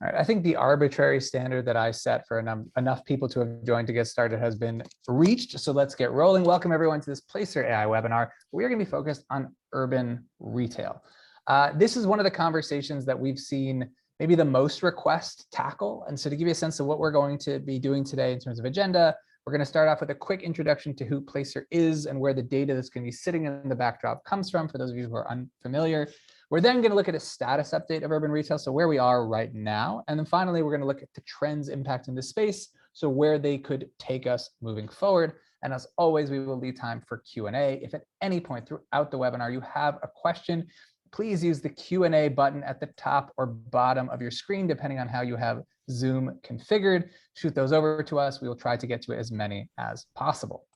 All right, I think the arbitrary standard that I set for enough people to have joined to get started has been reached. So let's get rolling. Welcome everyone to this Placer AI webinar. We are going to be focused on urban retail. This is one of the conversations that we've seen maybe the most request tackle. And so to give you a sense of what we're going to be doing today in terms of agenda, we're going to start off with a quick introduction to who Placer is and where the data that's going to be sitting in the backdrop comes from, for those of you who are unfamiliar. We're then going to look at a status update of urban retail, so where we are right now. And then finally, we're going to look at the trends impacting the space, so where they could take us moving forward. And as always, we will leave time for Q&A. If at any point throughout the webinar you have a question, please use the Q&A button at the top or bottom of your screen, depending on how you have Zoom configured. Shoot those over to us. We will try to get to as many as possible.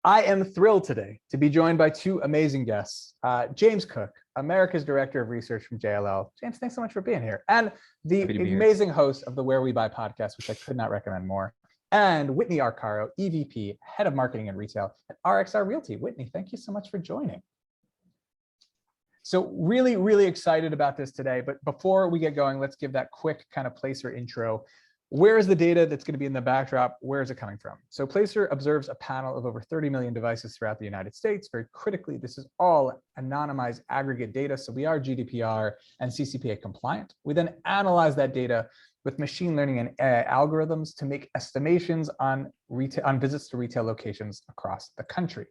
I am thrilled today to be joined by two amazing guests, James Cook, America's Director of Research from JLL. James, thanks so much for being here. And the amazing host of the Where We Buy podcast, which I could not recommend more. And Whitney Arcaro, EVP, Head of Marketing and Retail at RXR Realty. Whitney, thank you so much for joining. So really, really excited about this today. But before we get going, let's give that quick kind of Placer intro. Where is the data that's going to be in the backdrop? Where is it coming from? So Placer observes a panel of over 30 million devices throughout the United States. Very critically, this is all anonymized aggregate data. So we are GDPR and CCPA compliant. We then analyze that data with machine learning and AI algorithms to make estimations on visits to retail locations across the country.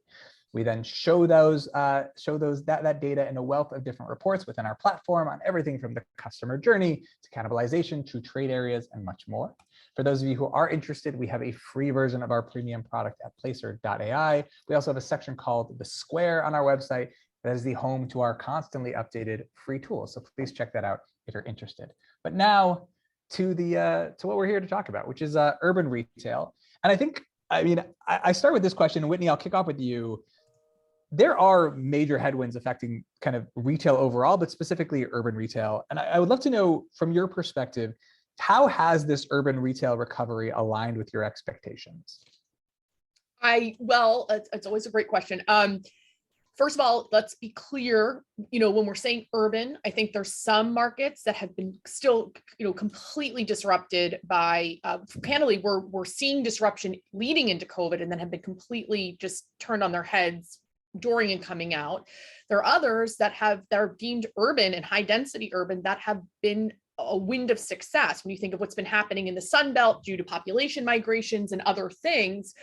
We then show that data in a wealth of different reports within our platform on everything from the customer journey to cannibalization to trade areas and much more. For those of you who are interested, we have a free version of our premium product at placer.ai. We also have a section called The Square on our website that is the home to our constantly updated free tools. So please check that out if you're interested. But now to what we're here to talk about, which is urban retail. And I start with this question, Whitney, I'll kick off with you. There are major headwinds affecting kind of retail overall, but specifically urban retail. And I would love to know from your perspective, how has this urban retail recovery aligned with your expectations? Well, it's always a great question. First of all, let's be clear, when we're saying urban, I think there's some markets that have been still, completely disrupted by, candidly, we're seeing disruption leading into COVID and then have been completely just turned on their heads during and coming out. There are others that are deemed urban and high density urban that have been a wind of success. When you think of what's been happening in the Sun Belt due to population migrations and other things,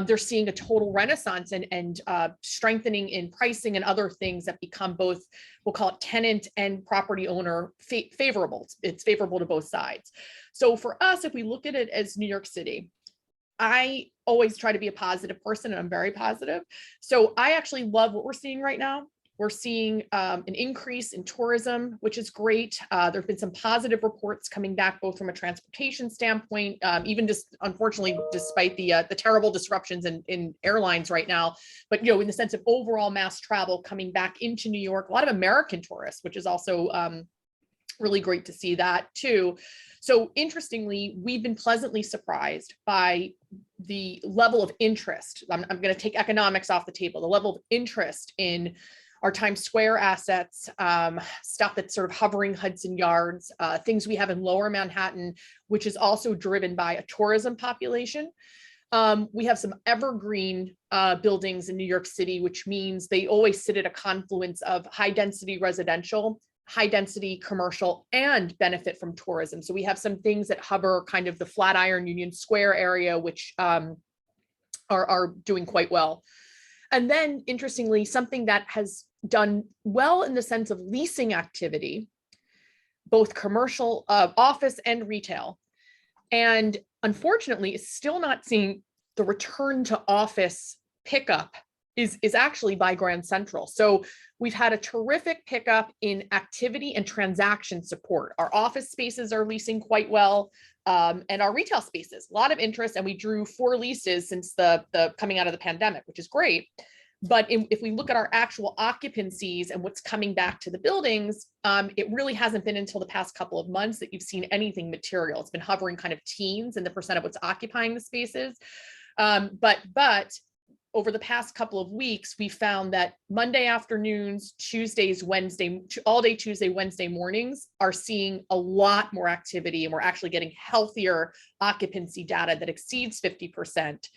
they're seeing a total renaissance and strengthening in pricing and other things that become both, we'll call it tenant and property owner favorable. It's favorable to both sides. So for us, if we look at it as New York City, I always try to be a positive person and I'm very positive. So I actually love what we're seeing right now. We're seeing an increase in tourism, which is great. There have been some positive reports coming back, both from a transportation standpoint, even just unfortunately, despite the terrible disruptions in airlines right now. But in the sense of overall mass travel coming back into New York, a lot of American tourists, which is also really great to see that too. So interestingly, we've been pleasantly surprised by the level of interest. I'm going to take economics off the table, the level of interest in our Times Square assets, stuff that's sort of hovering Hudson Yards, things we have in Lower Manhattan, which is also driven by a tourism population. We have some evergreen buildings in New York City, which means they always sit at a confluence of high density residential, high density commercial, and benefit from tourism. So we have some things that hover kind of the Flatiron Union Square area, which are doing quite well. And then interestingly, something that has done well in the sense of leasing activity, both commercial, office and retail. And unfortunately, is still not seeing the return to office pickup is actually by Grand Central. So we've had a terrific pickup in activity and transaction support. Our office spaces are leasing quite well, and our retail spaces, a lot of interest. And we drew 4 leases since the coming out of the pandemic, which is great. But if we look at our actual occupancies and what's coming back to the buildings, it really hasn't been until the past couple of months that you've seen anything material. It's been hovering kind of teens in the percent of what's occupying the spaces. But over the past couple of weeks, we found that Monday afternoons, Tuesdays, all day Tuesday, Wednesday mornings are seeing a lot more activity, and we're actually getting healthier occupancy data that exceeds 50%.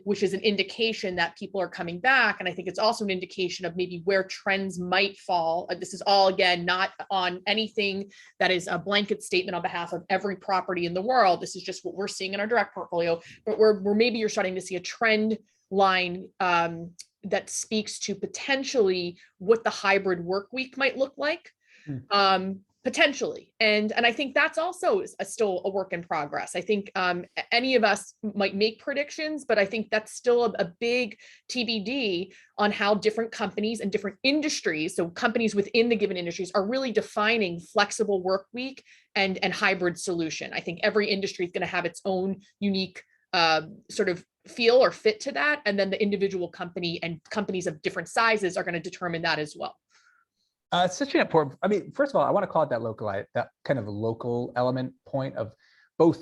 Which is an indication that people are coming back. And I think it's also an indication of maybe where trends might fall. This is all, again, not on anything that is a blanket statement on behalf of every property in the world. This is just what we're seeing in our direct portfolio, but where maybe you're starting to see a trend line that speaks to potentially what the hybrid work week might look like. Potentially. And I think that's also still a work in progress. I think any of us might make predictions, but I think that's still a big TBD on how different companies and different industries, so companies within the given industries, are really defining flexible work week and hybrid solution. I think every industry is going to have its own unique sort of feel or fit to that. And then the individual company and companies of different sizes are going to determine that as well. It's such an important, I mean, first of all, I want to call it that kind of local element point of both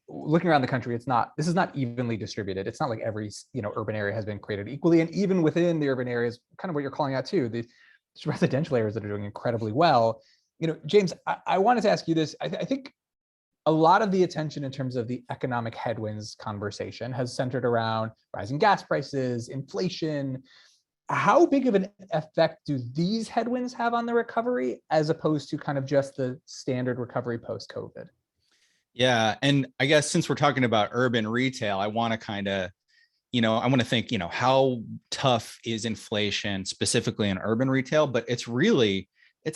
looking around the country. This is not evenly distributed. It's not like every, urban area has been created equally. And even within the urban areas, kind of what you're calling out too, the residential areas that are doing incredibly well. James, I wanted to ask you this. I think a lot of the attention in terms of the economic headwinds conversation has centered around rising gas prices, inflation. How big of an effect do these headwinds have on the recovery as opposed to kind of just the standard recovery post-COVID? Yeah. And I guess since we're talking about urban retail, I want to kind of, I want to think, how tough is inflation specifically in urban retail, but it's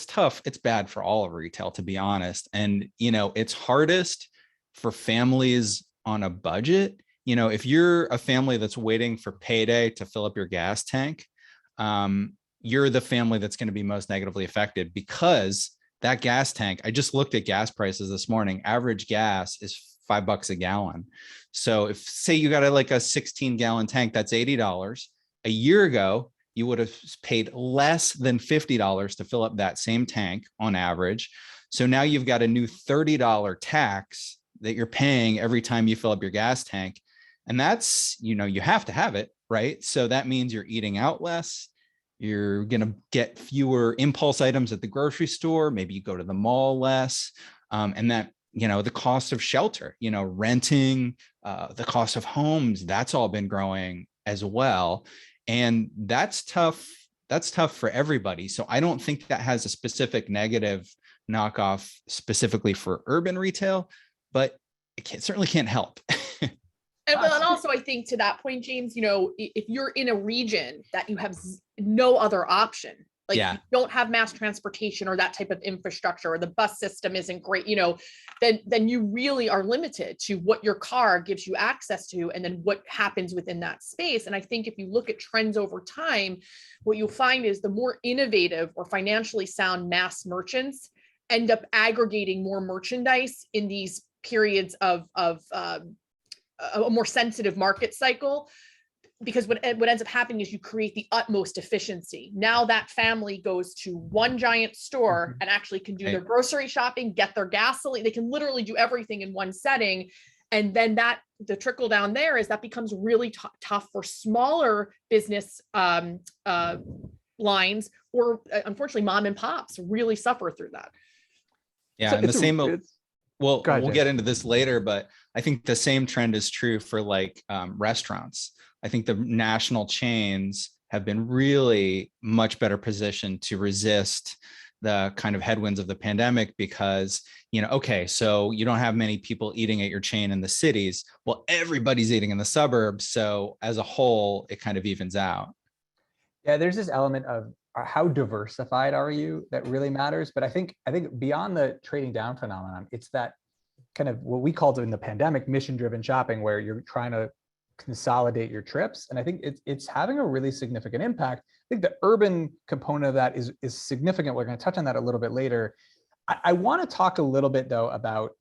tough. It's bad for all of retail, to be honest. And, it's hardest for families on a budget. If you're a family that's waiting for payday to fill up your gas tank, you're the family that's going to be most negatively affected, because that gas tank, I just looked at gas prices this morning, average gas is $5 a gallon. So if, say, you got a 16-gallon tank, that's $80. A year ago, you would have paid less than $50 to fill up that same tank on average. So now you've got a new $30 tax that you're paying every time you fill up your gas tank. And that's, you have to have it, right? So that means you're eating out less. You're going to get fewer impulse items at the grocery store. Maybe you go to the mall less. And that, the cost of shelter, renting, the cost of homes, that's all been growing as well. And that's tough. That's tough for everybody. So I don't think that has a specific negative knockoff specifically for urban retail, but it certainly can't help. And also, I think to that point, James, if you're in a region that you have no other option, you don't have mass transportation or that type of infrastructure, or the bus system isn't great, then you really are limited to what your car gives you access to, and then what happens within that space. And I think if you look at trends over time, what you'll find is the more innovative or financially sound mass merchants end up aggregating more merchandise in these periods of a more sensitive market cycle, because what ends up happening is you create the utmost efficiency. Now that family goes to one giant store and actually can do their grocery shopping, get their gasoline. They can literally do everything in one setting. And then the trickle down there is that becomes really tough for smaller business lines, or unfortunately mom and pops really suffer through that. Yeah. So and the same, we'll get into this later, but I think the same trend is true for restaurants. I think the national chains have been really much better positioned to resist the kind of headwinds of the pandemic, because, so you don't have many people eating at your chain in the cities. Well, everybody's eating in the suburbs. So as a whole, it kind of evens out. Yeah, there's this element of how diversified are you that really matters. But I think beyond the trading down phenomenon, it's that kind of what we called in the pandemic mission-driven shopping, where you're trying to consolidate your trips. And I think it's having a really significant impact. I think the urban component of that is significant. We're going to touch on that a little bit later. I want to talk a little bit though about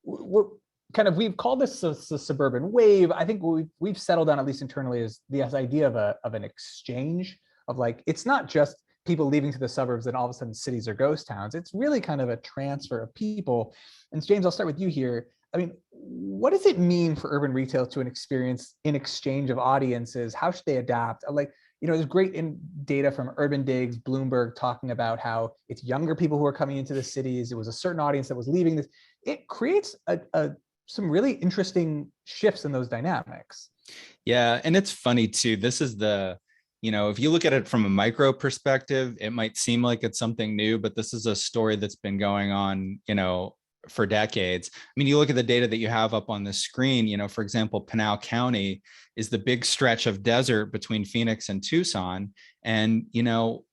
we've called this the suburban wave. I think what we've settled on, at least internally, is this idea of an exchange of it's not just people leaving to the suburbs and all of a sudden cities are ghost towns. It's really kind of a transfer of people. And James, I'll start with you here. I mean, what does it mean for urban retail to an experience in exchange of audiences? How should they adapt? Like, there's great data from Urban Digs, Bloomberg, talking about how it's younger people who are coming into the cities. It was a certain audience that was leaving this. It creates some really interesting shifts in those dynamics. Yeah, and it's funny too. This is if you look at it from a micro perspective, it might seem like it's something new, but this is a story that's been going on, for decades. I mean, you look at the data that you have up on the screen, for example, Pinal County is the big stretch of desert between Phoenix and Tucson. And,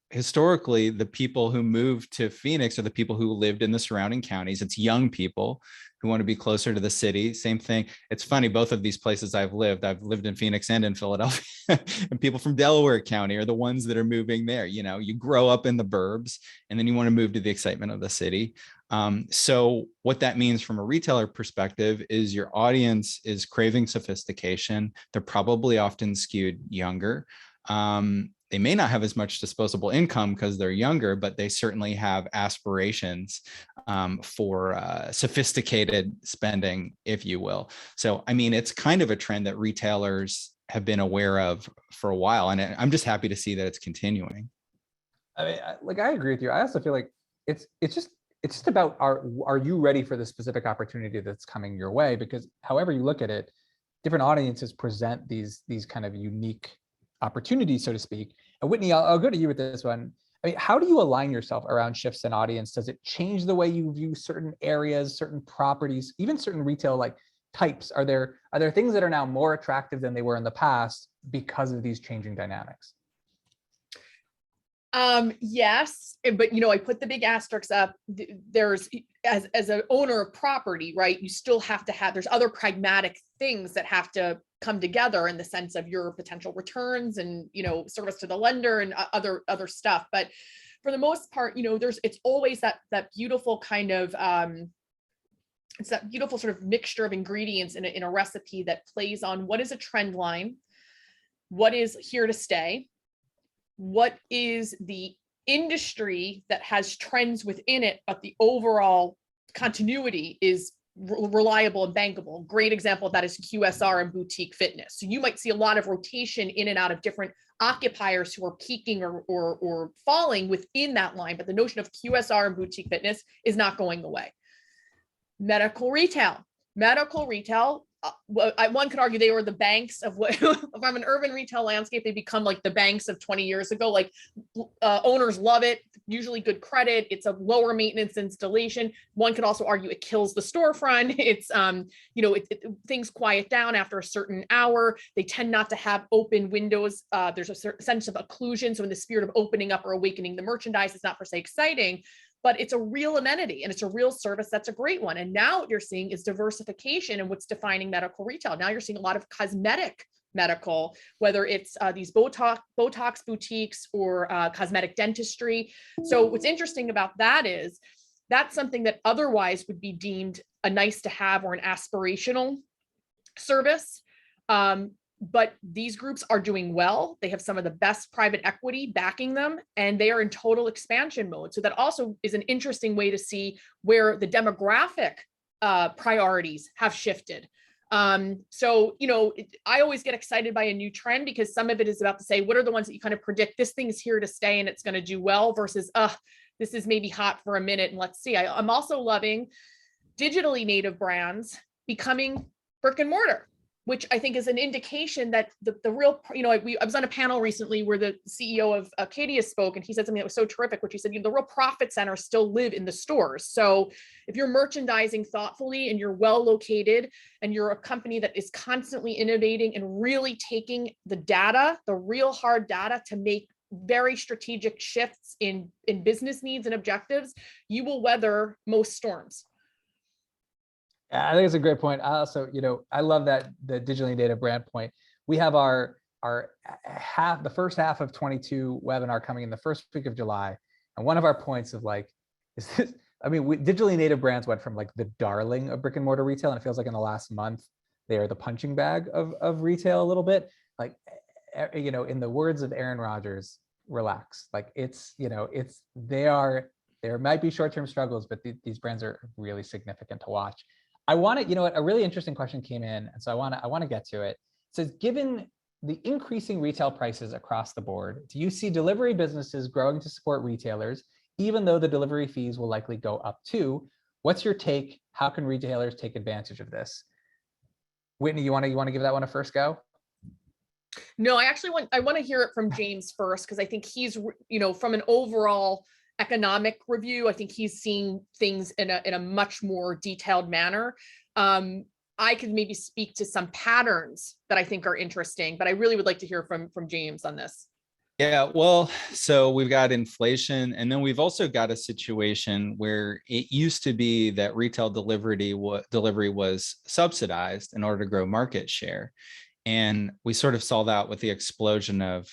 historically, the people who moved to Phoenix are the people who lived in the surrounding counties. It's young people who want to be closer to the city. Same thing. It's funny, both of these places I've lived in Phoenix and in Philadelphia, and people from Delaware County are the ones that are moving there. You grow up in the burbs and then you want to move to the excitement of the city. So what that means from a retailer perspective is your audience is craving sophistication. They're probably often skewed younger. They may not have as much disposable income because they're younger, but they certainly have aspirations for sophisticated spending, if you will. So, I mean, it's kind of a trend that retailers have been aware of for a while, and I'm just happy to see that it's continuing. I mean, I agree with you. I also feel like it's just about are you ready for the specific opportunity that's coming your way? Because however you look at it, different audiences present these kind of unique opportunities, so to speak. And Whitney, I'll go to you with this one. I mean, how do you align yourself around shifts in audience? Does it change the way you view certain areas, certain properties, even certain retail like types? Are there things that are now more attractive than they were in the past because of these changing dynamics? Yes, but I put the big asterisks up. There's as an owner of property, right? You still have to have, there's other pragmatic things that have to come together in the sense of your potential returns and, service to the lender and other stuff. But for the most part, it's always that beautiful kind of, it's that beautiful sort of mixture of ingredients in a recipe that plays on what is a trend line, what is here to stay, what is the industry that has trends within it, but the overall continuity is reliable and bankable. Great example of that is QSR and boutique fitness. So you might see a lot of rotation in and out of different occupiers who are peaking or falling within that line, but the notion of QSR and boutique fitness is not going away. Medical retail. One could argue they were the banks of what from an urban retail landscape, they become like the banks of 20 years ago. Like owners love it, usually good credit. It's a lower maintenance installation. One could also argue it kills the storefront. It's things quiet down after a certain hour. They tend not to have open windows. There's a certain sense of occlusion. So in the spirit of opening up or awakening the merchandise, it's not per se exciting, but it's a real amenity and it's a real service. That's a great one. And now what you're seeing is diversification in what's defining medical retail. Now you're seeing a lot of cosmetic medical, whether it's these Botox boutiques or cosmetic dentistry. So what's interesting about that is that's something that otherwise would be deemed a nice to have or an aspirational service. But these groups are doing well. They have some of the best private equity backing them, and they are in total expansion mode. So that also is an interesting way to see where the demographic priorities have shifted. I always get excited by a new trend because some of it is about to say, what are the ones that you kind of predict this thing is here to stay and it's going to do well versus, this is maybe hot for a minute and let's see. I'm also loving digitally native brands becoming brick and mortar, which I think is an indication that the real, I was on a panel recently where the CEO of Acadia spoke, and he said something that was so terrific, which he said, the real profit centers still live in the stores. So if you're merchandising thoughtfully and you're well located and you're a company that is constantly innovating and really taking the data, the real hard data to make very strategic shifts in business needs and objectives, you will weather most storms. I think it's a great point. I also, I love that the digitally native brand point. We have the first half of 22 webinar coming in the first week of July. And one of our points of digitally native brands went from like the darling of brick and mortar retail. And it feels like in the last month, they are the punching bag of retail a little bit. Like, in the words of Aaron Rodgers, relax. Like there might be short-term struggles, but these brands are really significant to watch. I want to, you know what, a really interesting question came in, and so I want to get to it. It says, given the increasing retail prices across the board, do you see delivery businesses growing to support retailers, even though the delivery fees will likely go up too? What's your take? How can retailers take advantage of this? Whitney, you want to give that one a first go? No, I want to hear it from James first, because I think he's, from an overall economic review, I think he's seeing things in a much more detailed manner. I could maybe speak to some patterns that I think are interesting, but I really would like to hear from James on this. Yeah, well, so we've got inflation, and then we've also got a situation where it used to be that retail delivery was subsidized in order to grow market share. And we sort of saw that with the explosion of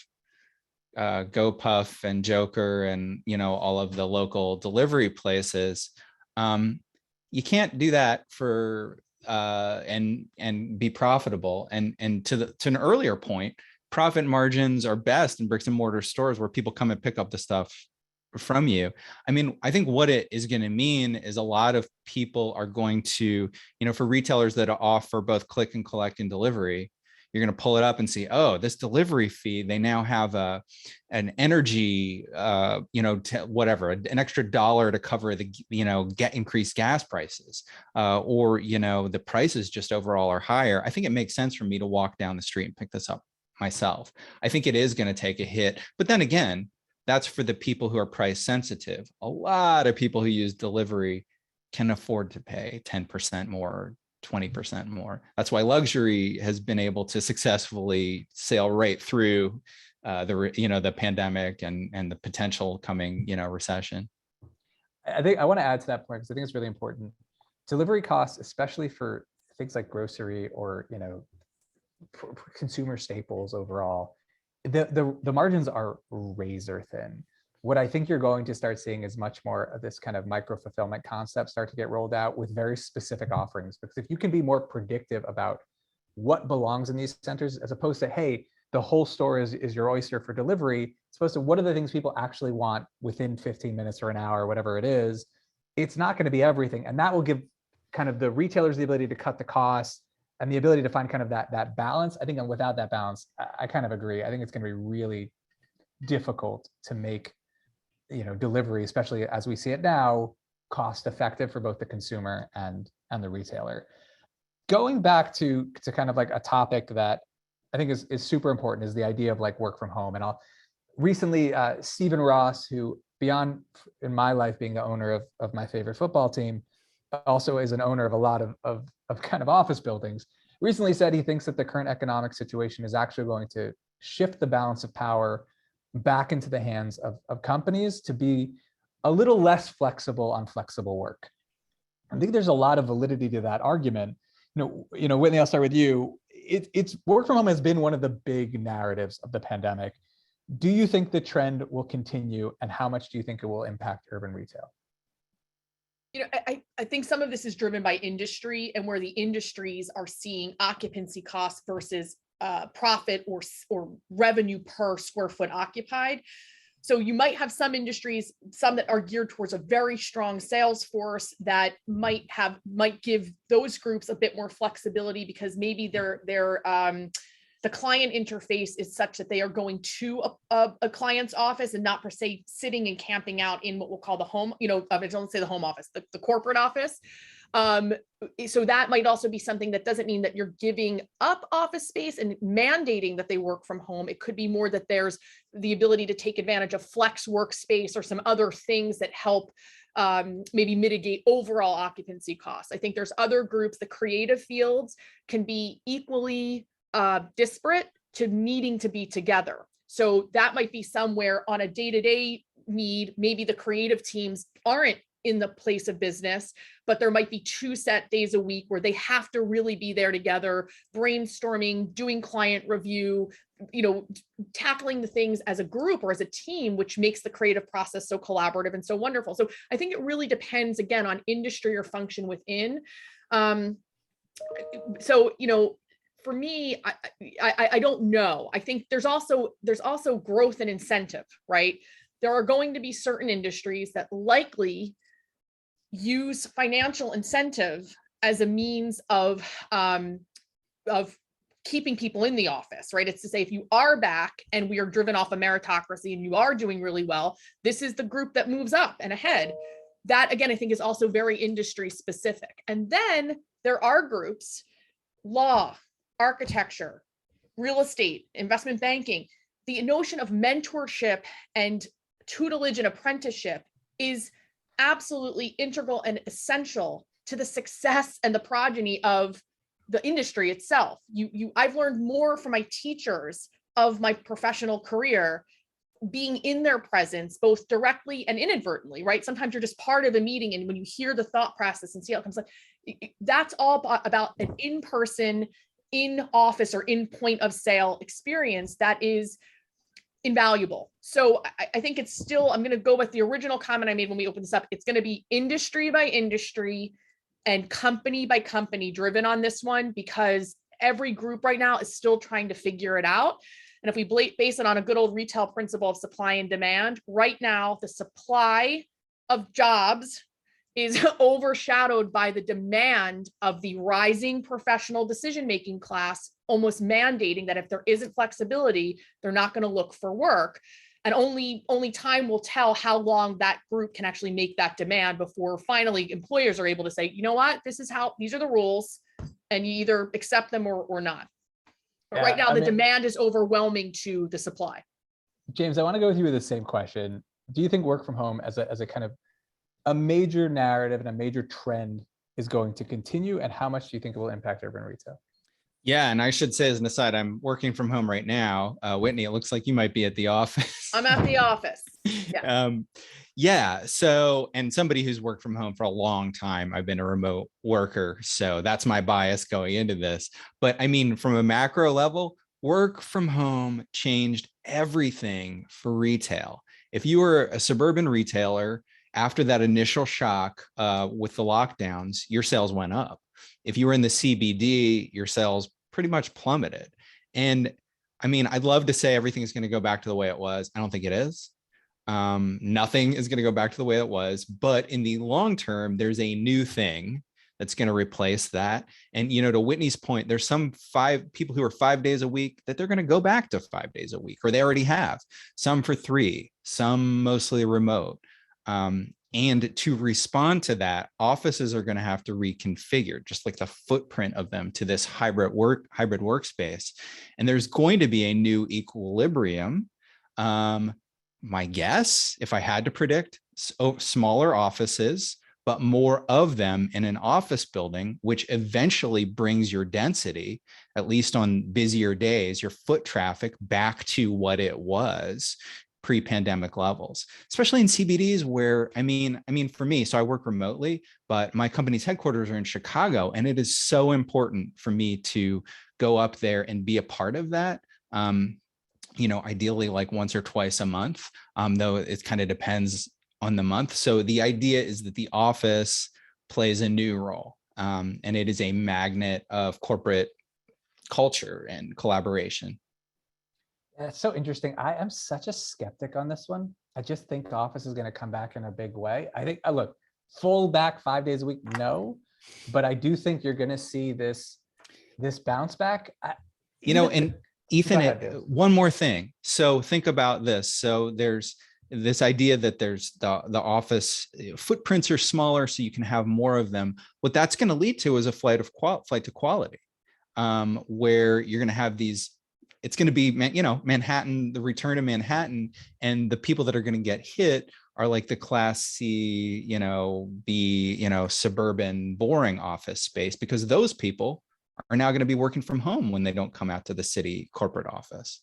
GoPuff and Joker and, all of the local delivery places. You can't do that for and be profitable. And to an earlier point, profit margins are best in bricks and mortar stores where people come and pick up the stuff from you. I mean, I think what it is going to mean is a lot of people are going to, for retailers that offer both click and collect and delivery, you're going to pull it up and see, oh, this delivery fee, they now have an energy, whatever, an extra $1 to cover the, get increased gas prices, or, the prices just overall are higher. I think it makes sense for me to walk down the street and pick this up myself. I think it is going to take a hit, but then again, that's for the people who are price sensitive. A lot of people who use delivery can afford to pay 10% more, 20% more. That's why luxury has been able to successfully sail right through the pandemic and the potential coming, recession. I think I want to add to that point because I think it's really important. Delivery costs, especially for things like grocery or, consumer staples overall, the margins are razor thin. What I think you're going to start seeing is much more of this kind of micro fulfillment concept start to get rolled out with very specific offerings. Because if you can be more predictive about what belongs in these centers, as opposed to, hey, the whole store is your oyster for delivery, it's supposed to, what are the things people actually want within 15 minutes or an hour, whatever it is, it's not going to be everything. And that will give kind of the retailers the ability to cut the costs and the ability to find kind of that balance. I think without that balance, I kind of agree. I think it's going to be really difficult to make delivery, especially as we see it now, cost effective for both the consumer and the retailer. Going back to kind of like a topic that I think is super important is the idea of like work from home. And recently, Stephen Ross, who beyond in my life being the owner of my favorite football team, also is an owner of a lot of kind of office buildings, recently said he thinks that the current economic situation is actually going to shift the balance of power back into the hands of companies to be a little less flexible on flexible work. I think there's a lot of validity to that argument. Whitney, I'll start with you. It's work from home has been one of the big narratives of the pandemic. Do you think the trend will continue, and how much do you think it will impact urban retail? I think some of this is driven by industry and where the industries are seeing occupancy costs versus profit or revenue per square foot occupied. So you might have some industries, some that are geared towards a very strong sales force that might give those groups a bit more flexibility because maybe the client interface is such that they are going to a client's office and not per se sitting and camping out in what we'll call the home, I don't say the home office, the corporate office. So that might also be something that doesn't mean that you're giving up office space and mandating that they work from home. It could be more that there's the ability to take advantage of flex workspace or some other things that help maybe mitigate overall occupancy costs. I think there's other groups, the creative fields can be equally disparate to needing to be together. So that might be somewhere on a day-to-day need. Maybe the creative teams aren't in the place of business, but there might be 2 set days a week where they have to really be there together, brainstorming, doing client review, tackling the things as a group or as a team, which makes the creative process so collaborative and so wonderful. So I think it really depends, again, on industry or function within. For me, I don't know. I think there's also growth and incentive, right? There are going to be certain industries that likely use financial incentive as a means of keeping people in the office, right? It's to say, if you are back and we are driven off a meritocracy and you are doing really well, this is the group that moves up and ahead. That, again, I think is also very industry specific. And then there are groups, law, architecture, real estate, investment banking. The notion of mentorship and tutelage and apprenticeship is absolutely integral and essential to the success and the progeny of the industry itself. I've learned more from my teachers of my professional career being in their presence, both directly and inadvertently, right? Sometimes you're just part of a meeting, and when you hear the thought process and see how it comes, that's all about an in-person, in office or in point of sale experience that is invaluable. So I think it's still, I'm going to go with the original comment I made when we opened this up. It's going to be industry by industry and company by company driven on this one, because every group right now is still trying to figure it out. And if we base it on a good old retail principle of supply and demand, right now, the supply of jobs is overshadowed by the demand of the rising professional decision-making class, almost mandating that if there isn't flexibility, they're not going to look for work. And only time will tell how long that group can actually make that demand before finally employers are able to say, you know what, these are the rules, and you either accept them or not. But right now, the demand is overwhelming to the supply. James, I want to go with you with the same question. Do you think work from home as a kind of a major narrative and a major trend is going to continue, and how much do you think it will impact urban retail? Yeah, and I should say as an aside, I'm working from home right now. Whitney, it looks like you might be at the office. I'm at the office. Yeah. Yeah. So, and somebody who's worked from home for a long time, I've been a remote worker. So that's my bias going into this. But I mean, from a macro level, work from home changed everything for retail. If you were a suburban retailer, after that initial shock with the lockdowns, your sales went up. If you were in the CBD, your sales pretty much plummeted. And I mean, I'd love to say everything is going to go back to the way it was. I don't think it is. Nothing is going to go back to the way it was. But in the long term, there's a new thing that's going to replace that. And, you know, to Whitney's point, there's some people who are 5 days a week that they're going to go back to 5 days a week, or they already have. Some for 3, some mostly remote. And to respond to that, offices are going to have to reconfigure just like the footprint of them to this hybrid workspace. And there's going to be a new equilibrium. My guess, if I had to predict, smaller offices, but more of them in an office building, which eventually brings your density, at least on busier days, your foot traffic back to what it was pre-pandemic levels, especially in CBDs where, I mean, for me, so I work remotely, but my company's headquarters are in Chicago, and it is so important for me to go up there and be a part of that. You know, ideally like once or twice a month, though it kind of depends on the month. So the idea is that the office plays a new role, and it is a magnet of corporate culture and collaboration. It's so interesting. I am such a skeptic on this one. I just think office is going to come back in a big way. I think, look, full back 5 days a week, no, but I do think you're going to see this bounce back. You know, and Ethan, one more thing. So think about this. So there's this idea that there's the office footprints are smaller, so you can have more of them. What that's going to lead to is a flight to quality, where you're going to have these. It's going to be, you know, Manhattan, the return to Manhattan, and the people that are going to get hit are like the class C, you know, B, you know, suburban, boring office space, because those people are now going to be working from home when they don't come out to the city corporate office.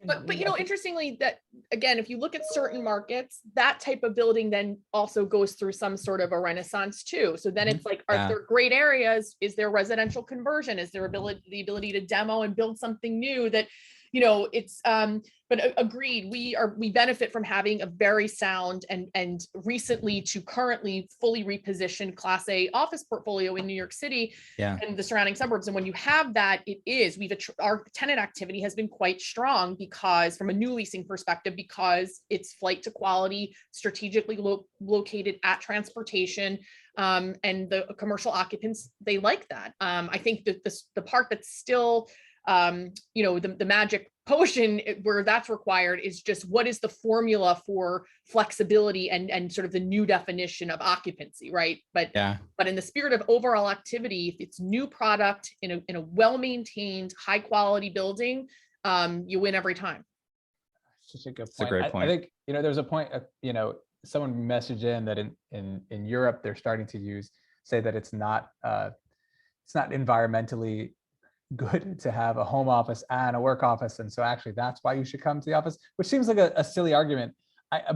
But you know, interestingly, that again, if you look at certain markets, that type of building then also goes through some sort of a renaissance too. So then it's like, are there great areas? Is there residential conversion? Is there the ability to demo and build something new that, it's but agreed, we benefit from having a very sound and recently to currently fully repositioned Class A office portfolio in New York City and the surrounding suburbs. And when you have that, our tenant activity has been quite strong because from a new leasing perspective, because it's flight to quality, strategically located at transportation, and the commercial occupants, they like that. I think that the part that's still the magic potion where that's required is just what is the formula for flexibility and sort of the new definition of occupancy, right? But in the spirit of overall activity, if it's new product in a well-maintained, high quality building, you win every time. Such a good point. It's a great point. I think, there's a point, someone messaged in that in Europe, they're starting to say that it's not environmentally good to have a home office and a work office. And so actually that's why you should come to the office, which seems like a silly argument.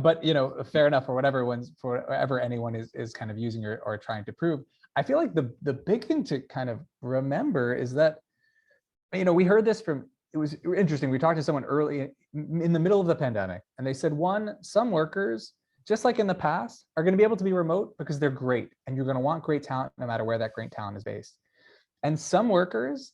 But fair enough for whatever anyone is kind of using or trying to prove. I feel like the big thing to kind of remember is that, we heard this it was interesting. We talked to someone early in the middle of the pandemic, and they said, some workers, just like in the past, are going to be able to be remote because they're great, and you're going to want great talent no matter where that great talent is based. And some workers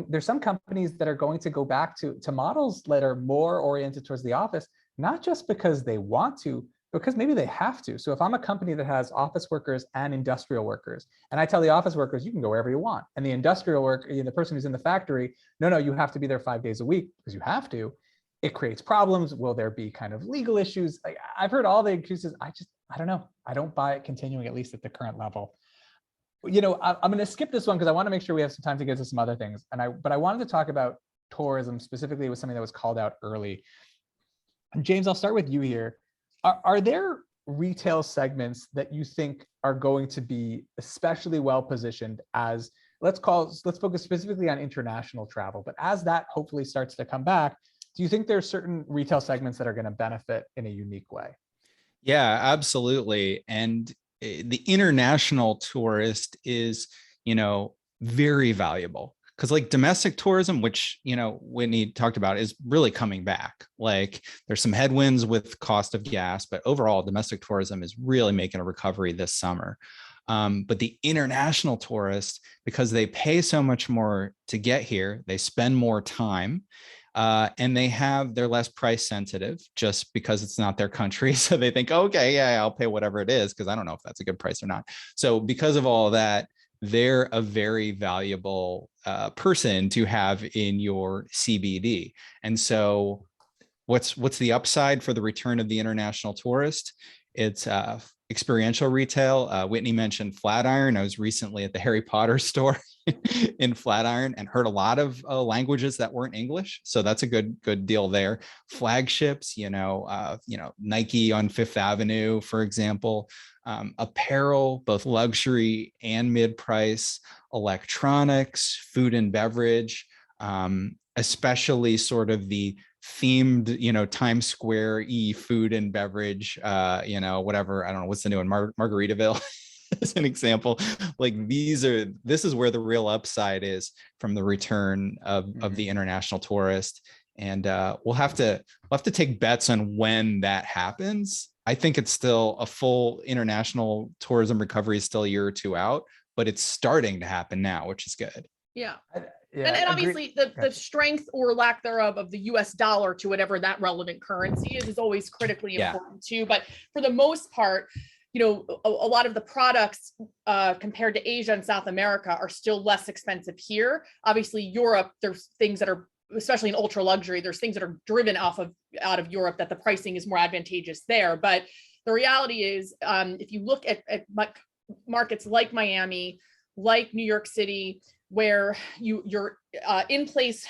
there's some companies that are going to go back to models that are more oriented towards the office, not just because they want to, because maybe they have to. So if I'm a company that has office workers and industrial workers, and I tell the office workers, you can go wherever you want, and the industrial worker, the person who's in the factory, no, you have to be there 5 days a week because you have to, it creates problems. Will there be kind of legal issues? I've heard all the excuses. I don't know. I don't buy it continuing, at least at the current level. I'm going to skip this one because I want to make sure we have some time to get to some other things. But I wanted to talk about tourism specifically with something that was called out early. And James, I'll start with you here. Are there retail segments that you think are going to be especially well positioned as, let's focus specifically on international travel, but as that hopefully starts to come back, do you think there's certain retail segments that are going to benefit in a unique way? Yeah, absolutely. And the international tourist is, very valuable because like domestic tourism, which, Whitney talked about, is really coming back. Like there's some headwinds with cost of gas, but overall domestic tourism is really making a recovery this summer. But the international tourist, because they pay so much more to get here, they spend more time. And they're less price sensitive just because it's not their country. So they think, okay, yeah, I'll pay whatever it is because I don't know if that's a good price or not. So because of all of that, they're a very valuable person to have in your CBD. And so what's the upside for the return of the international tourist? It's experiential retail. Whitney mentioned Flatiron. I was recently at the Harry Potter store in Flatiron and heard a lot of languages that weren't English. So that's a good deal there. Flagships, Nike on Fifth Avenue, for example, apparel, both luxury and mid-price, electronics, food and beverage, especially sort of the themed, Times Square food and beverage, whatever, I don't know, what's the new one, Margaritaville as an example. Like this is where the real upside is from the return of the international tourist. And we'll have to take bets on when that happens. I think it's still a full international tourism recovery is still a year or two out, but it's starting to happen now, which is good. Yeah. Yeah, and obviously the strength or lack thereof of the US dollar to whatever that relevant currency is always critically important too. But for the most part, a lot of the products compared to Asia and South America are still less expensive here. Obviously Europe, there's things that are, especially in ultra luxury, there's things that are driven out of Europe that the pricing is more advantageous there. But the reality is, if you look at markets like Miami, like New York City, where your in place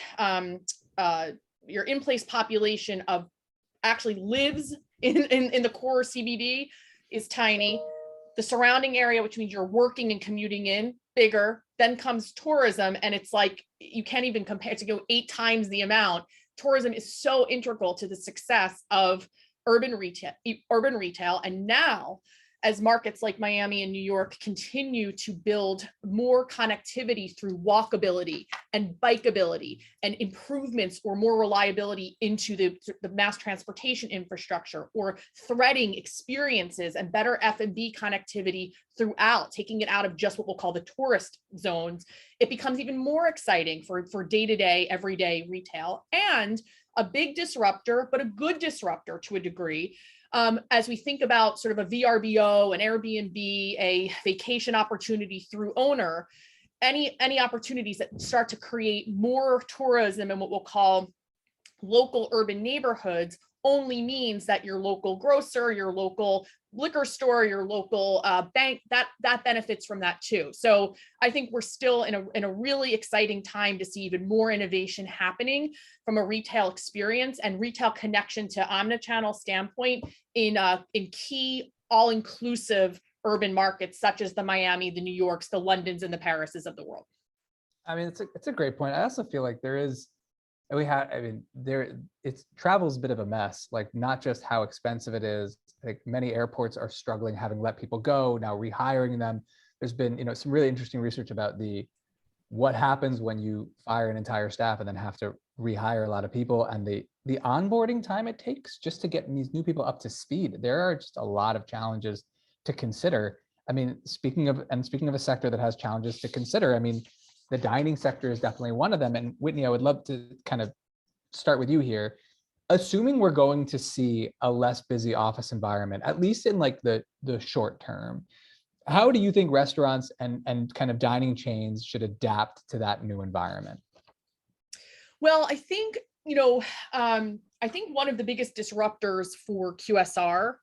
population of actually lives in the core CBD is tiny. The surrounding area, which means you're working and commuting in, bigger. Then comes tourism, and it's like you can't even compare to go 8 times the amount. Tourism is so integral to the success of urban retail, and now as markets like Miami and New York continue to build more connectivity through walkability and bikeability and improvements or more reliability into the mass transportation infrastructure, or threading experiences and better F&B connectivity throughout, taking it out of just what we'll call the tourist zones, it becomes even more exciting for day-to-day, everyday retail, and a big disruptor, but a good disruptor to a degree. As we think about sort of a VRBO, an Airbnb, a vacation opportunity through owner, any opportunities that start to create more tourism in what we'll call local urban neighborhoods only means that your local grocer, your local liquor store, your local bank, that benefits from that too. So I think we're still in a really exciting time to see even more innovation happening from a retail experience and retail connection to omnichannel standpoint in key all-inclusive urban markets such as the Miami, the New Yorks, the Londons, and the Parises of the world. I mean, it's a great point. I also feel like there is, it's travel's a bit of a mess, like not just how expensive it is. Like many airports are struggling, having let people go, now rehiring them. There's been, some really interesting research about what happens when you fire an entire staff and then have to rehire a lot of people, and the onboarding time it takes just to get these new people up to speed. There are just a lot of challenges to consider. I mean, speaking of a sector that has challenges to consider, I mean, the dining sector is definitely one of them. And Whitney, I would love to kind of start with you here. Assuming we're going to see a less busy office environment, at least in like the short term, how do you think restaurants and kind of dining chains should adapt to that new environment? Well, I think, I think one of the biggest disruptors for QSR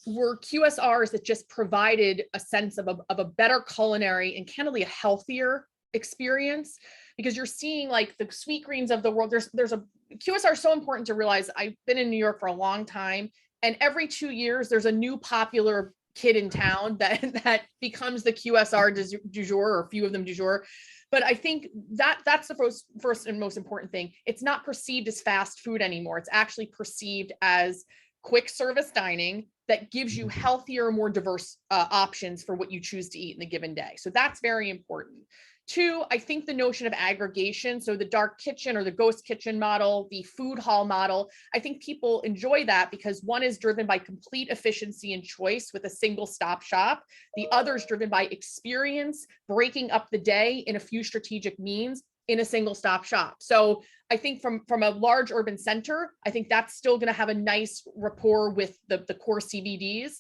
were QSRs that just provided a sense of a better culinary and candidly a healthier experience, because you're seeing like the Sweet Greens of the world. There's a QSR is so important to realize. I've been in New York for a long time, and every 2 years there's a new popular kid in town that becomes the QSR du jour, or a few of them du jour. But I think that's the first and most important thing. It's not perceived as fast food anymore. It's actually perceived as quick service dining that gives you healthier, more diverse options for what you choose to eat in a given day. So that's very important. Two, I think the notion of aggregation, so the dark kitchen or the ghost kitchen model, the food hall model, I think people enjoy that because one is driven by complete efficiency and choice with a single stop shop. The other is driven by experience, breaking up the day in a few strategic means in a single stop shop. So I think from a large urban center, I think that's still going to have a nice rapport with the core CBDs.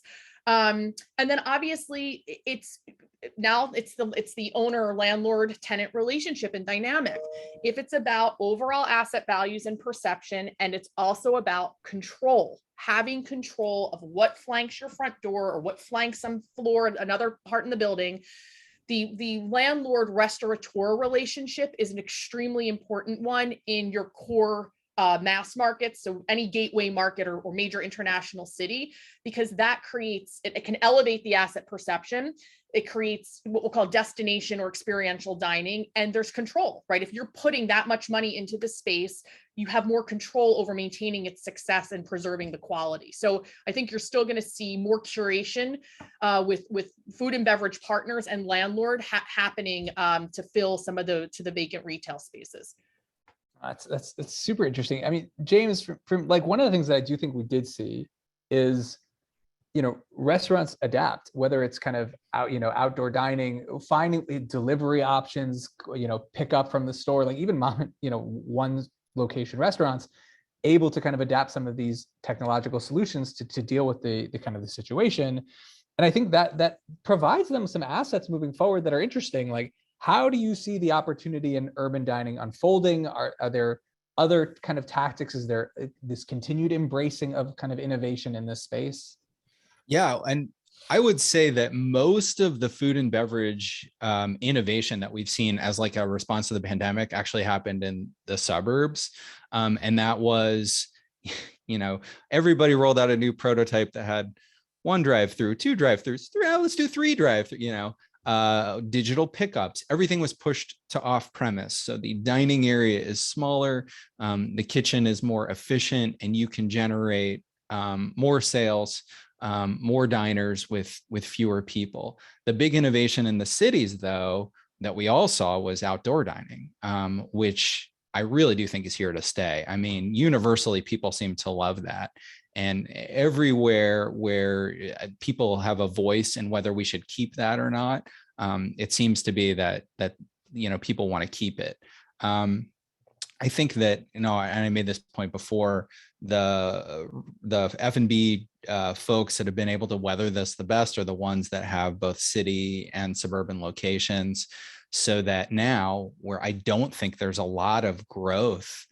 And then obviously it's the owner landlord tenant relationship and dynamic. If it's about overall asset values and perception, and it's also about control, having control of what flanks your front door or what flanks some floor, another part in the building, the landlord restaurateur relationship is an extremely important one in your core mass markets, so any gateway market or major international city, because that creates, it can elevate the asset perception. It creates what we'll call destination or experiential dining, and there's control, right? If you're putting that much money into the space, you have more control over maintaining its success and preserving the quality. So I think you're still going to see more curation with food and beverage partners and landlord happening to fill some of the vacant retail spaces. That's super interesting. I mean, James, from like one of the things that I do think we did see is, restaurants adapt, whether it's kind of outdoor dining, finding delivery options, pick up from the store, like even one location restaurants able to kind of adapt some of these technological solutions to deal with the kind of the situation. And I think that provides them some assets moving forward that are interesting. Like, how do you see the opportunity in urban dining unfolding? Are there other kind of tactics? Is there this continued embracing of kind of innovation in this space? Yeah, and I would say that most of the food and beverage innovation that we've seen as like a response to the pandemic actually happened in the suburbs. And that was, everybody rolled out a new prototype that had 1 drive-through, 2 drive-throughs, let's do 3 drive-through, digital pickups. Everything was pushed to off-premise. So the dining area is smaller, the kitchen is more efficient, and you can generate more sales more diners with fewer people. The big innovation in the cities, though, that we all saw was outdoor dining, which I really do think is here to stay. I mean, universally, people seem to love that. And everywhere where people have a voice in whether we should keep that or not, it seems to be that people want to keep it. I think that, and I made this point before, the F&B folks that have been able to weather this the best are the ones that have both city and suburban locations, so that now, where I don't think there's a lot of growth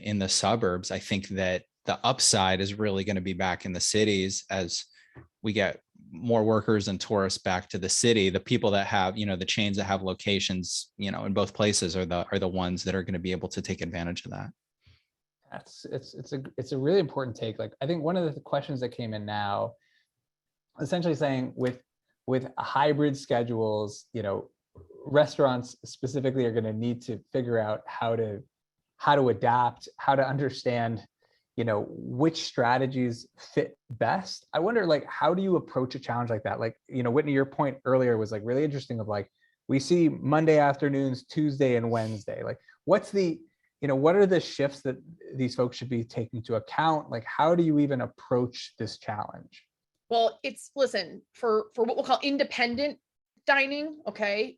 in the suburbs, I think that the upside is really going to be back in the cities as we get more workers and tourists back to the city. The people that have, the chains that have locations, in both places are the ones that are going to be able to take advantage of that. It's a really important take. Like, I think one of the questions that came in now, essentially saying with hybrid schedules, restaurants specifically are going to need to figure out how to adapt, how to understand, which strategies fit best. I wonder, like, how do you approach a challenge like that? Like, Whitney, your point earlier was like really interesting, of like, we see Monday afternoons, Tuesday and Wednesday. Like, what are the shifts that these folks should be taking into account? Like, how do you even approach this challenge? Well, listen, for what we'll call independent dining, okay,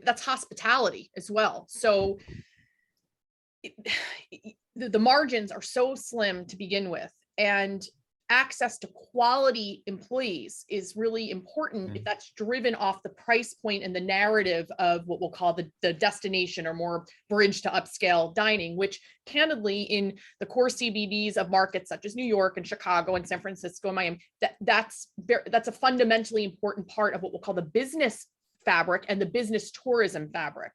that's hospitality as well. So the margins are so slim to begin with, and access to quality employees is really important if that's driven off the price point and the narrative of what we'll call the destination or more bridge to upscale dining, which candidly in the core CBDs of markets such as New York and Chicago and San Francisco and Miami, that's a fundamentally important part of what we'll call the business fabric and the business tourism fabric.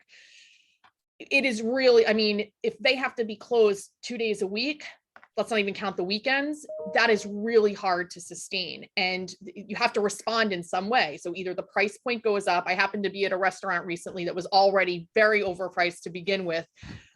It is really, if they have to be closed 2 days a week, let's not even count the weekends, that is really hard to sustain. And you have to respond in some way. So either the price point goes up. I happened to be at a restaurant recently that was already very overpriced to begin with.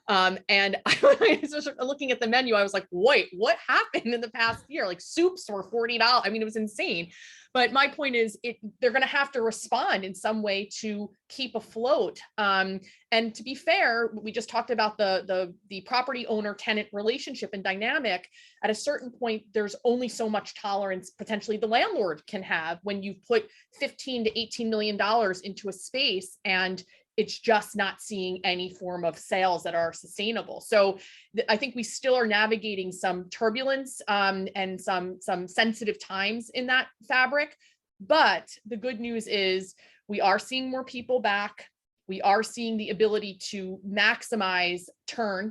And I was looking at the menu, I was like, wait, what happened in the past year? Like, soups were $40. It was insane. But my point is, they're going to have to respond in some way to keep afloat. And to be fair, we just talked about the property owner tenant relationship and dynamic. At a certain point, there's only so much tolerance potentially the landlord can have when you put $15 to $18 million into a space and it's just not seeing any form of sales that are sustainable. So I think we still are navigating some turbulence and some sensitive times in that fabric. But the good news is we are seeing more people back. We are seeing the ability to maximize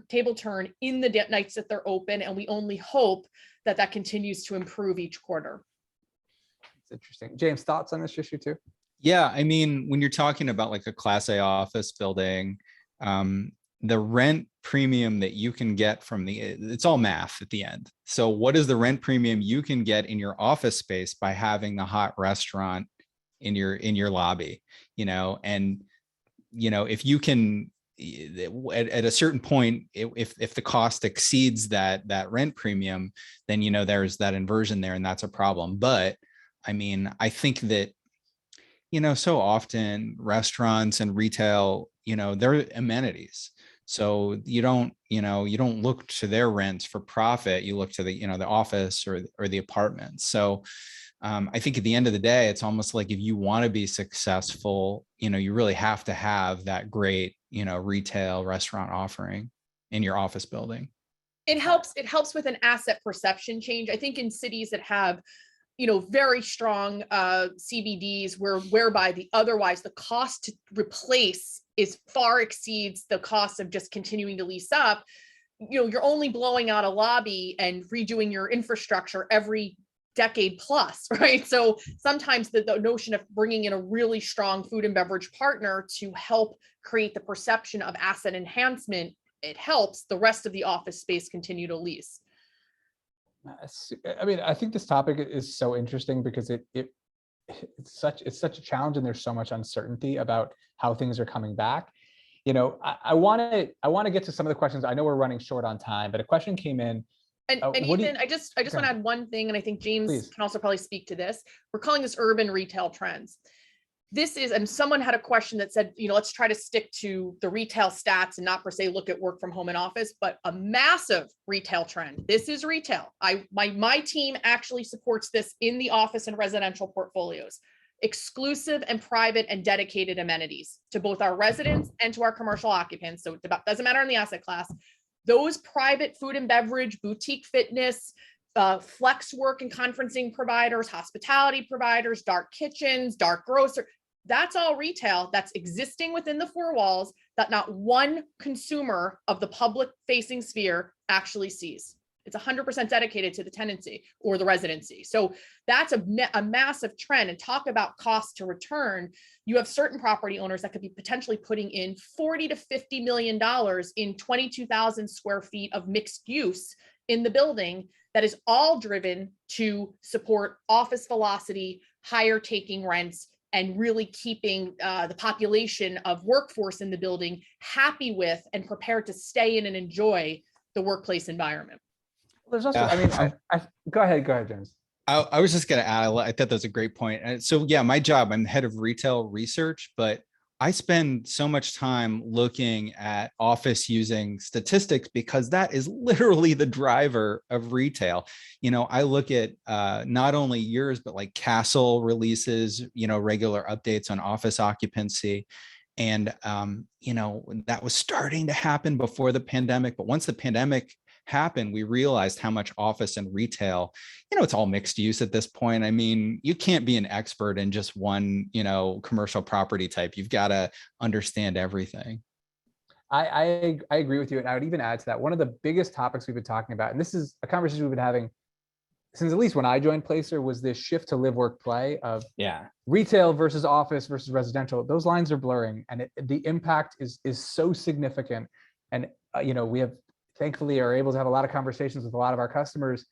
table turn in the nights that they're open. And we only hope that continues to improve each quarter. It's interesting. James, thoughts on this issue too? Yeah, when you're talking about like a Class A office building, the rent premium that you can get it's all math at the end. So what is the rent premium you can get in your office space by having the hot restaurant in your lobby, and, if you can, at a certain point, if the cost exceeds that rent premium, then, there's that inversion there, and that's a problem. But I think that, so often restaurants and retail, they're amenities. So you don't look to their rents for profit. You look to the office or the apartments. So I think at the end of the day, it's almost like if you want to be successful, you really have to have that great, retail restaurant offering in your office building. It helps with an asset perception change. I think in cities that have very strong CBDs whereby otherwise the cost to replace far exceeds the cost of just continuing to lease up. You're only blowing out a lobby and redoing your infrastructure every decade plus, right? So sometimes the notion of bringing in a really strong food and beverage partner to help create the perception of asset enhancement, it helps the rest of the office space continue to lease. I think this topic is so interesting because it's such a challenge, and there's so much uncertainty about how things are coming back. I want to get to some of the questions. I know we're running short on time, but a question came in And what do you- even, I just want to add one thing, and I think James Please. can also probably speak to this. We're calling this urban retail trends. This is, and someone had a question that said, let's try to stick to the retail stats and not per se look at work from home and office, but a massive retail trend. This is retail. My team actually supports this in the office and residential portfolios. Exclusive and private and dedicated amenities to both our residents and to our commercial occupants. So it doesn't matter in the asset class. Those private food and beverage, boutique fitness, flex work and conferencing providers, hospitality providers, dark kitchens, dark grocer, that's all retail that's existing within the four walls that not one consumer of the public facing sphere actually sees. It's 100% dedicated to the tenancy or the residency. So that's a massive trend. And talk about cost to return. You have certain property owners that could be potentially putting in $40 to $50 million in 22,000 square feet of mixed use in the building. That is all driven to support office velocity, higher taking rents, and really keeping the population of workforce in the building happy with and prepared to stay in and enjoy the workplace environment. There's also, go ahead, James. I was just going to add, I thought that was a great point. And so, yeah, my job, I'm the head of retail research, but I spend so much time looking at office using statistics because that is literally the driver of retail. I look at not only yours, but like Castle releases, regular updates on office occupancy. And, that was starting to happen before the pandemic. But once the pandemic happened, we realized how much office and retail, it's all mixed use at this point. I mean, you can't be an expert in just one, commercial property type. You've got to understand everything. I agree with you. And I would even add to that, one of the biggest topics we've been talking about, and this is a conversation we've been having since at least when I joined Placer, was this shift to live, work, play of retail versus office versus residential. Those lines are blurring, and the impact is so significant. And we have thankfully are able to have a lot of conversations with a lot of our customers.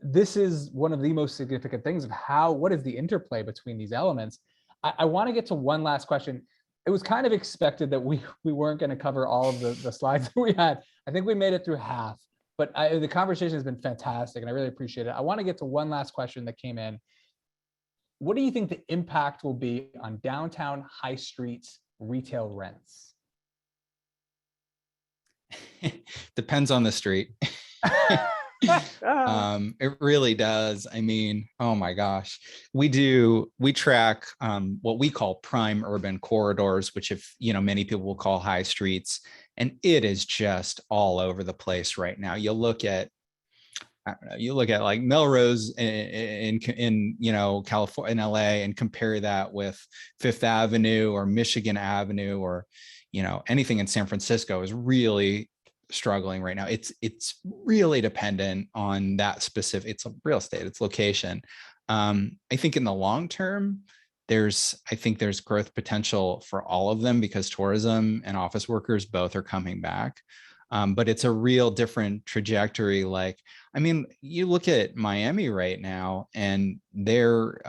This is one of the most significant things of what is the interplay between these elements. I want to get to one last question. It was kind of expected that we weren't going to cover all of the slides that we had. I think we made it through half, but the conversation has been fantastic and I really appreciate it. I want to get to one last question that came in. What do you think the impact will be on downtown high streets retail rents? Depends on the street. It really does. I mean, oh my gosh, we track what we call prime urban corridors, which many people will call high streets, and it is just all over the place right now. You look at like Melrose in California, in LA, and compare that with Fifth Avenue or Michigan Avenue or anything in San Francisco is really struggling right now. It's really dependent on that specific, it's real estate, it's location. I think in the long term, there's growth potential for all of them because tourism and office workers both are coming back. But it's a real different trajectory. Like, I mean, you look at Miami right now and their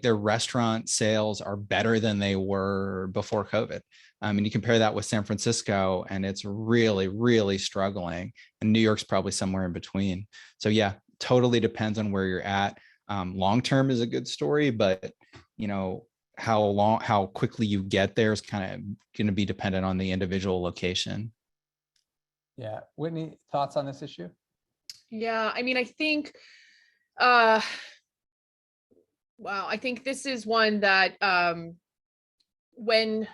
their restaurant sales are better than they were before COVID. And you compare that with San Francisco and it's really, really struggling. And New York's probably somewhere in between. So yeah, totally depends on where you're at. Long-term is a good story, but how quickly you get there is kind of going to be dependent on the individual location. Yeah. Whitney, thoughts on this issue? Yeah. I mean, I think, wow, I think this is one that when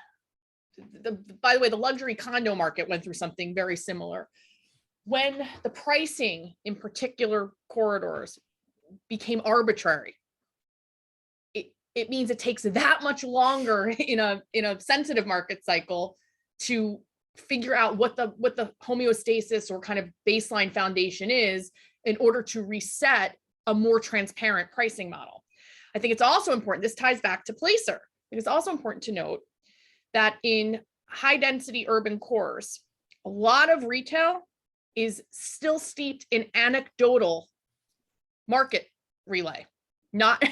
by the way, the luxury condo market went through something very similar. When the pricing in particular corridors became arbitrary, it means it takes that much longer in a sensitive market cycle to figure out what the homeostasis or kind of baseline foundation is in order to reset a more transparent pricing model. I think it's also important, this ties back to Placer. It is also important to note that in high density urban cores, a lot of retail is still steeped in anecdotal market relay, not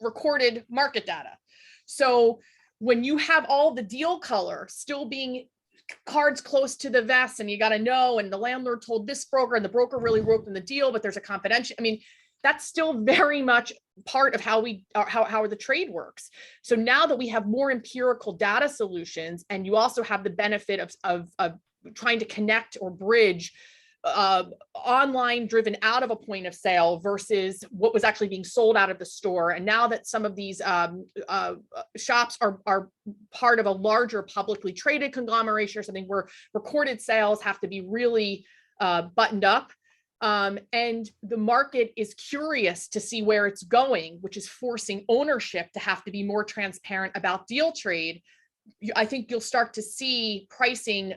recorded market data. So when you have all the deal color still being cards close to the vest and you got to know, and the landlord told this broker and the broker really wrote them the deal, but there's a confidential, I mean, that's still very much part of how the trade works. So now that we have more empirical data solutions, and you also have the benefit of trying to connect or bridge online driven out of a point of sale versus what was actually being sold out of the store. And now that some of these shops are part of a larger publicly traded conglomeration or something where recorded sales have to be really buttoned up. And the market is curious to see where it's going, which is forcing ownership to have to be more transparent about deal trade. I think you'll start to see pricing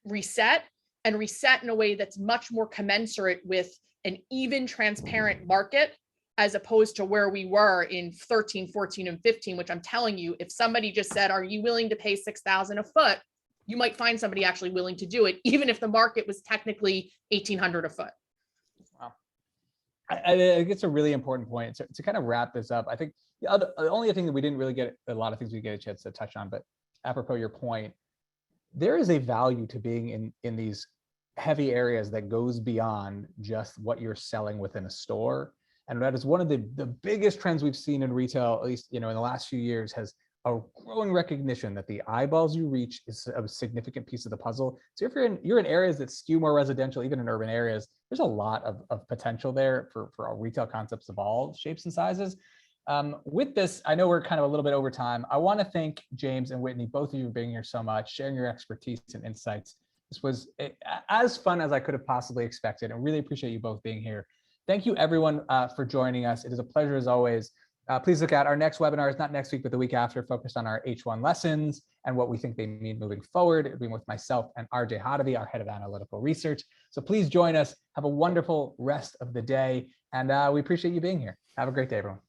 reset in a way that's much more commensurate with an even transparent market, as opposed to where we were in 13, 14, and 15, which I'm telling you, if somebody just said, are you willing to pay $6,000 a foot? You might find somebody actually willing to do it, even if the market was technically $1,800 a foot. Wow. I think it's a really important point to kind of wrap this up. I think the only thing that we didn't really get, a lot of things we get a chance to touch on, but apropos your point, there is a value to being in these heavy areas that goes beyond just what you're selling within a store. And that is one of the biggest trends we've seen in retail, at least, in the last few years, has a growing recognition that the eyeballs you reach is a significant piece of the puzzle. So if you're in areas that skew more residential, even in urban areas, there's a lot of potential there for our retail concepts of all shapes and sizes. With this, I know we're kind of a little bit over time. I want to thank James and Whitney, both of you, for being here so much, sharing your expertise and insights. This was as fun as I could have possibly expected, and really appreciate you both being here. Thank you, everyone, for joining us. It is a pleasure as always. Please look out. Our next webinar is not next week, but the week after, focused on our H1 lessons and what we think they mean moving forward. It'll be with myself and RJ Hadavi, our head of analytical research. So please join us. Have a wonderful rest of the day, and we appreciate you being here. Have a great day, everyone.